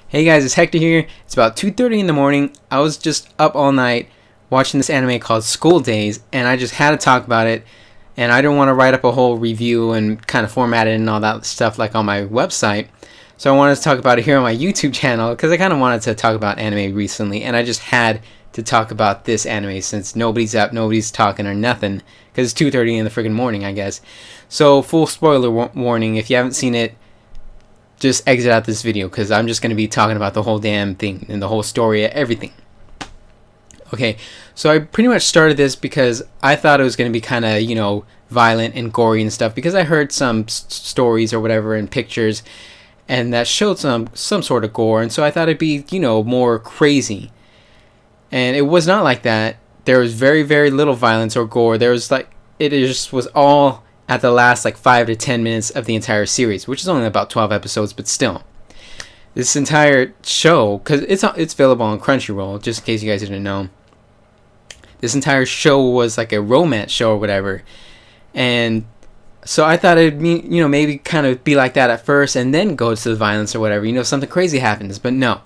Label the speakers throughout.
Speaker 1: Hey guys, it's Hector here. It's about 2:30 in the morning. I was just up all night watching this anime called School Days, and I just had to talk about it. And I didn't want to write up a whole review and kind of format it and all that stuff like on my website. So I wanted to talk about it here on my YouTube channel because I kind of wanted to talk about anime recently, and I just had to talk about this anime since nobody's up, nobody's talking or nothing because it's 2:30 in the freaking morning, I guess. So full spoiler warning: if you haven't seen it, just exit out this video because I'm just going to be talking about the whole damn thing and the whole story, everything. Okay, so I pretty much started this because I thought it was going to be kind of, violent and gory and stuff because I heard some stories or whatever and pictures and that showed some sort of gore, and so I thought it'd be, more crazy. And it was not like that. There was very, very little violence or gore. There was it just was all at the last 5 to 10 minutes of the entire series, which is only about 12 episodes, but still. This entire show, because it's available on Crunchyroll, just in case you guys didn't know. This entire show was like a romance show or whatever. And so I thought it'd be, maybe kind of be like that at first and then go to the violence or whatever. Something crazy happens, but no.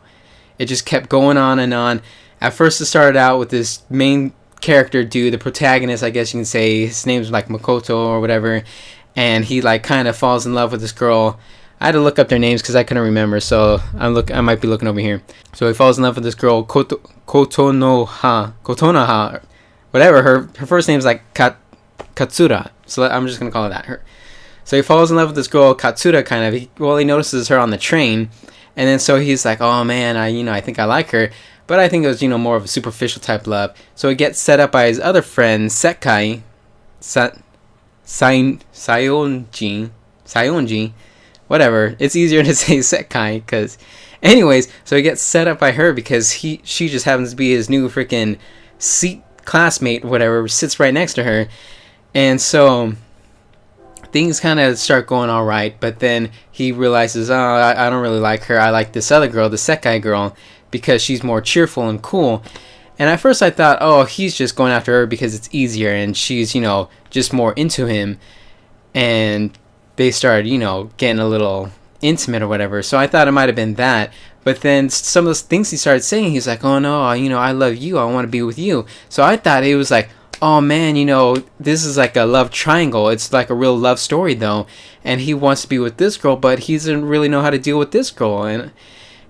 Speaker 1: It just kept going on and on. At first it started out with this main character dude, the protagonist, I guess you can say. His name's Makoto or whatever, and he kind of falls in love with this girl. I had to look up their names because I couldn't remember, so I might be looking over here. So he falls in love with this girl, Kotonoha, whatever. Her first name's Katsura, so I'm just gonna call her that. So he falls in love with this girl, Katsura, kind of. He notices her on the train, and then so he's like, oh man, I think I like her. But I think it was, more of a superficial type love. So he gets set up by his other friend, Sekai, Sayonji, whatever. It's easier to say Sekai, because, anyways, so he gets set up by her because she just happens to be his new freaking seat classmate, whatever, sits right next to her. And so things kind of start going all right, but then he realizes, I don't really like her. I like this other girl, the Sekai girl, because she's more cheerful and cool. And at first I thought, oh, he's just going after her because it's easier and she's, just more into him. And they started, getting a little intimate or whatever. So I thought it might have been that. But then some of those things he started saying, he's like, oh no, I love you. I want to be with you. So I thought it was like, oh man, this is like a love triangle. It's like a real love story though. And he wants to be with this girl, but he doesn't really know how to deal with this girl.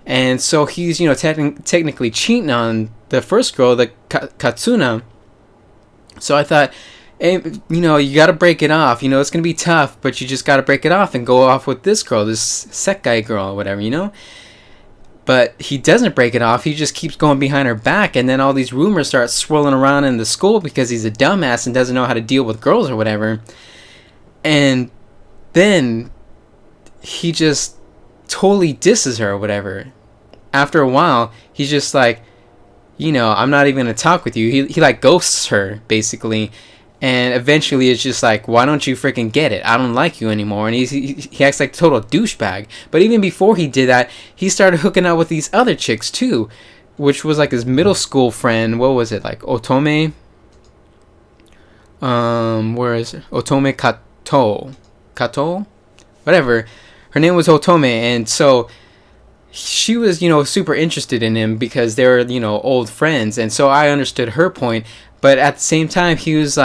Speaker 1: And so he's, technically cheating on the first girl, the Katsuna. So I thought, hey, you got to break it off. It's going to be tough, but you just got to break it off and go off with this girl, this Sekai girl or whatever, But he doesn't break it off. He just keeps going behind her back. And then all these rumors start swirling around in the school because he's a dumbass and doesn't know how to deal with girls or whatever. And then he just totally disses her or whatever. After a while, he's just like, I'm not even gonna talk with you. He ghosts her basically, and eventually it's just like, why don't you freaking get it? I don't like you anymore. And he acts like a total douchebag. But even before he did that, he started hooking up with these other chicks too, which was his middle school friend. What was it, Otome? Where is it? Otome Kato, whatever. Her name was Otome, and so she was, super interested in him because they were, old friends. And so I understood her point. But at the same time, he was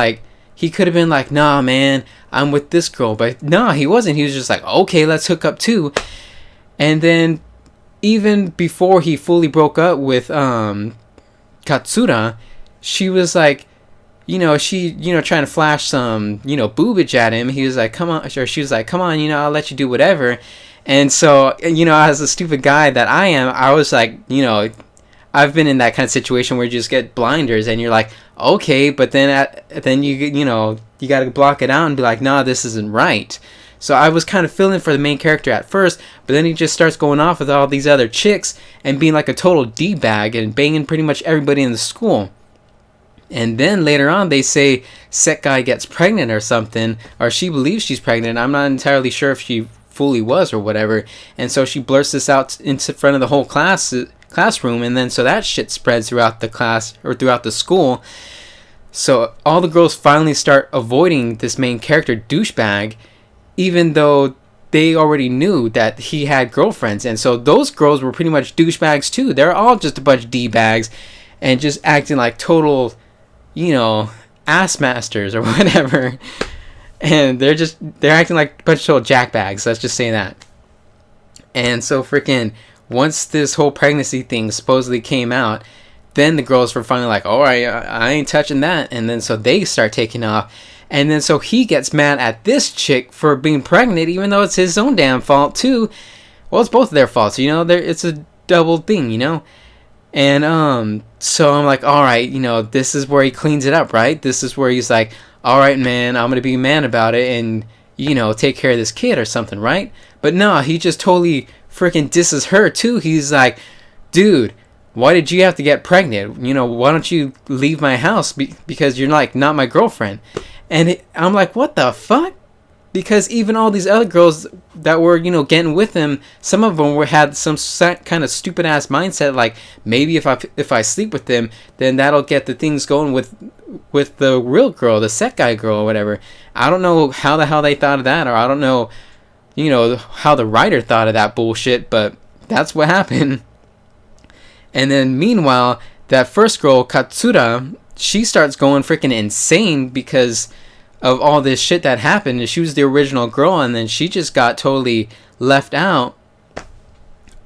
Speaker 1: he could have been like, nah, man, I'm with this girl. But no, he wasn't. He was just like, okay, let's hook up too. And then even before he fully broke up with Katsura, she was like, she, trying to flash some, boobage at him. He was like, come on. Or she was like, come on, I'll let you do whatever. And so, as a stupid guy that I am, I was like, I've been in that kind of situation where you just get blinders and you're like, okay, but then you got to block it out and be like, nah, this isn't right. So I was kind of feeling for the main character at first, but then he just starts going off with all these other chicks and being like a total D-bag and banging pretty much everybody in the school. And then later on, they say Sekai gets pregnant or something, or she believes she's pregnant. I'm not entirely sure if she fully was or whatever. And so she blurts this out in front of the whole classroom, and then so that shit spreads throughout the class or throughout the school. So all the girls finally start avoiding this main character douchebag, even though they already knew that he had girlfriends, and so those girls were pretty much douchebags too. They're all just a bunch of d-bags and just acting like total, ass masters or whatever. And they're acting like a bunch of total jackbags. Let's just say that. And so freaking once this whole pregnancy thing supposedly came out, then the girls were finally like, all right, I ain't touching that. And then so they start taking off. And then so he gets mad at this chick for being pregnant, even though it's his own damn fault too. Well, it's both of their faults, it's a double thing, And so I'm like, all right, this is where he cleans it up, right? This is where he's like, all right, man, I'm gonna be a man about it and take care of this kid or something, right? But no, he just totally freaking disses her too. He's like, dude, why did you have to get pregnant? Why don't you leave my house because you're like not my girlfriend? And I'm like, what the fuck? Because even all these other girls that were, getting with him, some of them had some kind of stupid ass mindset, like maybe if I sleep with them, then that'll get the things going with the real girl, the set guy girl or whatever. I don't know how the hell they thought of that, or I don't know, how the writer thought of that bullshit, but that's what happened. And then meanwhile, that first girl, Katsura, she starts going freaking insane because of all this shit that happened. And she was the original girl, and then she just got totally left out.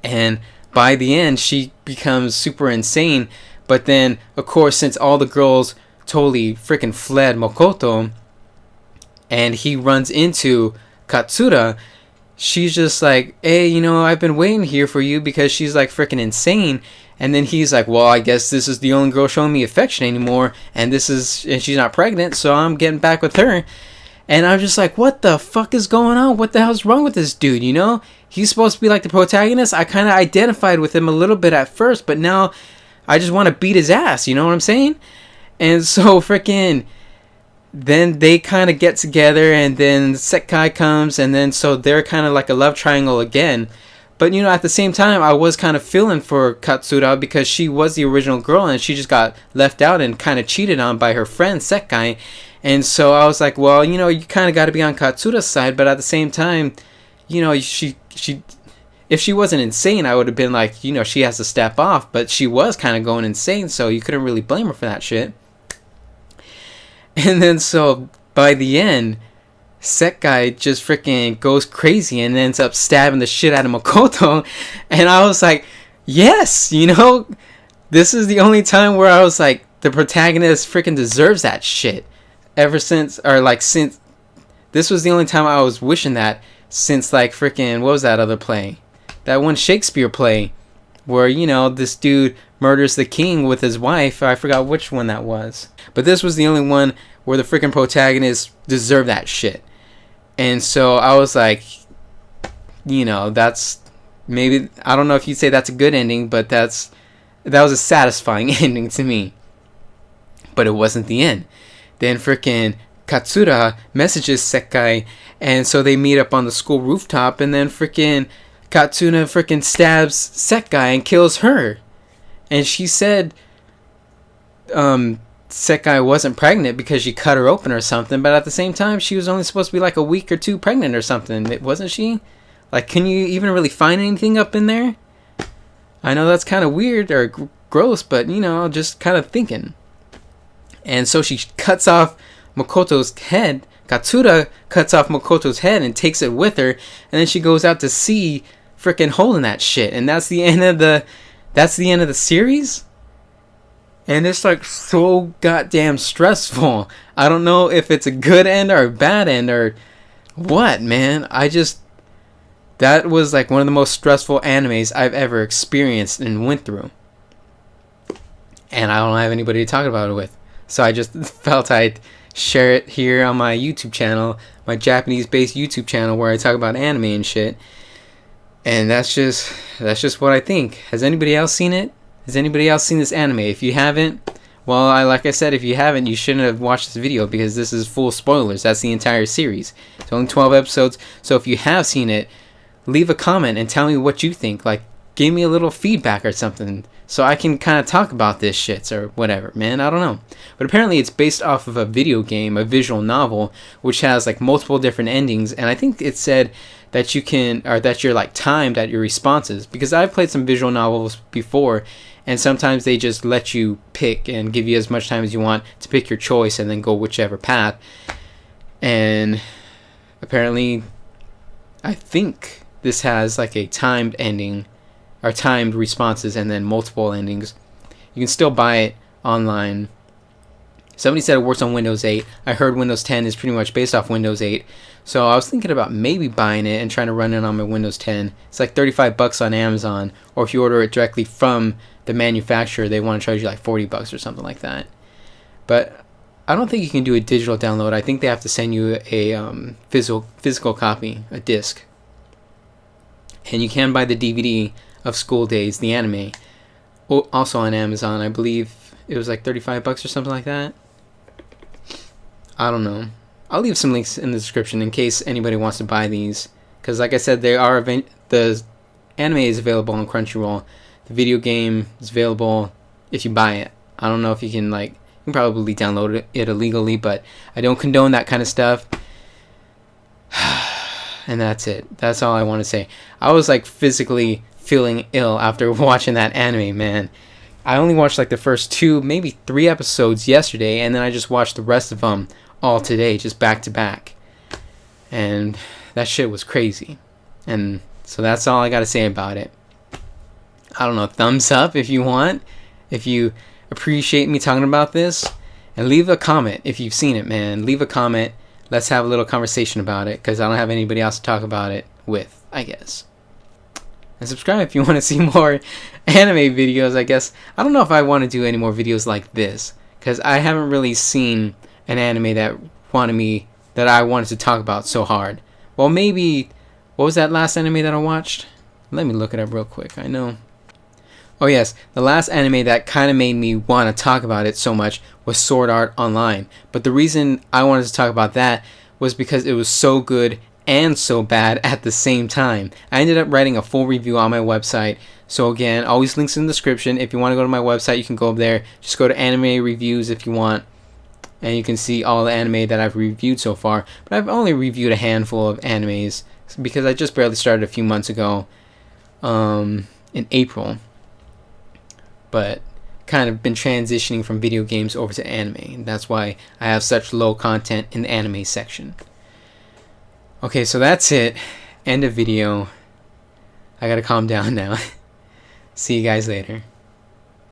Speaker 1: And by the end, she becomes super insane. But then, of course, since all the girls totally freaking fled Makoto, and he runs into Katsura, she's just like, hey, I've been waiting here for you because she's like freaking insane. And then he's like, well, I guess this is the only girl showing me affection anymore, and she's not pregnant, so I'm getting back with her. And I'm just like, what the fuck is going on? What the hell's wrong with this dude, He's supposed to be like the protagonist. I kind of identified with him a little bit at first, but now I just want to beat his ass, you know what I'm saying? And so freaking then they kind of get together, and then Sekai comes, and then so they're kind of like a love triangle again. But, at the same time, I was kind of feeling for Katsura because she was the original girl and she just got left out and kind of cheated on by her friend, Sekai. And so I was like, well, you kind of got to be on Katsura's side. But at the same time, she if she wasn't insane, I would have been like, she has to step off. But she was kind of going insane, so you couldn't really blame her for that shit. And then so by the end, Sekai just freaking goes crazy and ends up stabbing the shit out of Makoto. And I was like, yes, this is the only time where I was like, the protagonist freaking deserves that shit. Since this was the only time I was wishing that since like freaking, what was that other play? That one Shakespeare play where, this dude murders the king with his wife. I forgot which one that was. But this was the only one where the freaking protagonist deserved that shit. And so I was like, that's maybe, I don't know if you'd say that's a good ending, but that was a satisfying ending to me. But it wasn't the end. Then freaking Katsura messages Sekai, and so they meet up on the school rooftop, and then freaking Katsura freaking stabs Sekai and kills her. And she said, Sekai wasn't pregnant because she cut her open or something, but at the same time she was only supposed to be like a week or two pregnant or something, wasn't she? Like, can you even really find anything up in there? I know that's kind of weird or gross, but just kind of thinking. And so she cuts off Makoto's head. Katsura cuts off Makoto's head and takes it with her, and then she goes out to sea freaking holding that shit. And that's the end of the series. And it's like so goddamn stressful. I don't know if it's a good end or a bad end or what, man. That was like one of the most stressful animes I've ever experienced and went through. And I don't have anybody to talk about it with. So I just felt I'd share it here on my YouTube channel, my Japanese-based YouTube channel where I talk about anime and shit. And that's just what I think. Has anybody else seen it? Has anybody else seen this anime? If you haven't, well, like I said, if you haven't, you shouldn't have watched this video because this is full spoilers. That's the entire series. It's only 12 episodes. So if you have seen it, leave a comment and tell me what you think. Like, gave me a little feedback or something, so I can kind of talk about this shit or whatever, man. I don't know. But apparently it's based off of a video game, a visual novel, which has like multiple different endings, and I think it said that you can, or that you're like timed at your responses, because I've played some visual novels before, and sometimes they just let you pick and give you as much time as you want to pick your choice and then go whichever path. And apparently I think this has like a timed ending, or timed responses, and then multiple endings. You can still buy it online. Somebody said it works on Windows 8. I heard Windows 10 is pretty much based off Windows 8. So I was thinking about maybe buying it and trying to run it on my Windows 10. It's like $35 on Amazon, or if you order it directly from the manufacturer, they want to charge you like $40 or something like that. But I don't think you can do a digital download. I think they have to send you a physical copy, a disc. And you can buy the DVD of School Days, the anime, also on Amazon. I believe it was like $35 or something like that. I don't know. I'll leave some links in the description in case anybody wants to buy these, because like I said, they are the anime is available on Crunchyroll. The video game is available if you buy it. I don't know if you can you can probably download it illegally, but I don't condone that kind of stuff. And that's it. That's all I want to say. I was like physically feeling ill after watching that anime, man. I only watched like the first 2, maybe 3 episodes yesterday, and then I just watched the rest of them all today, just back to back. And that shit was crazy. And so that's all I got to say about it. I don't know, thumbs up if you want, if you appreciate me talking about this, and leave a comment if you've seen it, man. Leave a comment. Let's have a little conversation about it, because I don't have anybody else to talk about it with, I guess. And subscribe if you want to see more anime videos, I guess. I don't know if I want to do any more videos like this, because I haven't really seen an anime that I wanted to talk about so hard. Well, maybe, what was that last anime that I watched? Let me look it up real quick. I know. Oh yes, the last anime that kind of made me want to talk about it so much was Sword Art Online. But the reason I wanted to talk about that was because it was so good and so bad at the same time. I ended up writing a full review on my website. So again, always links in the description. If you want to go to my website, you can go up there. Just go to anime reviews if you want, and you can see all the anime that I've reviewed so far. But I've only reviewed a handful of animes because I just barely started a few months ago, in April. But kind of been transitioning from video games over to anime, and that's why I have such low content in the anime section. Okay, so that's it. End of video. I gotta calm down now. See you guys later.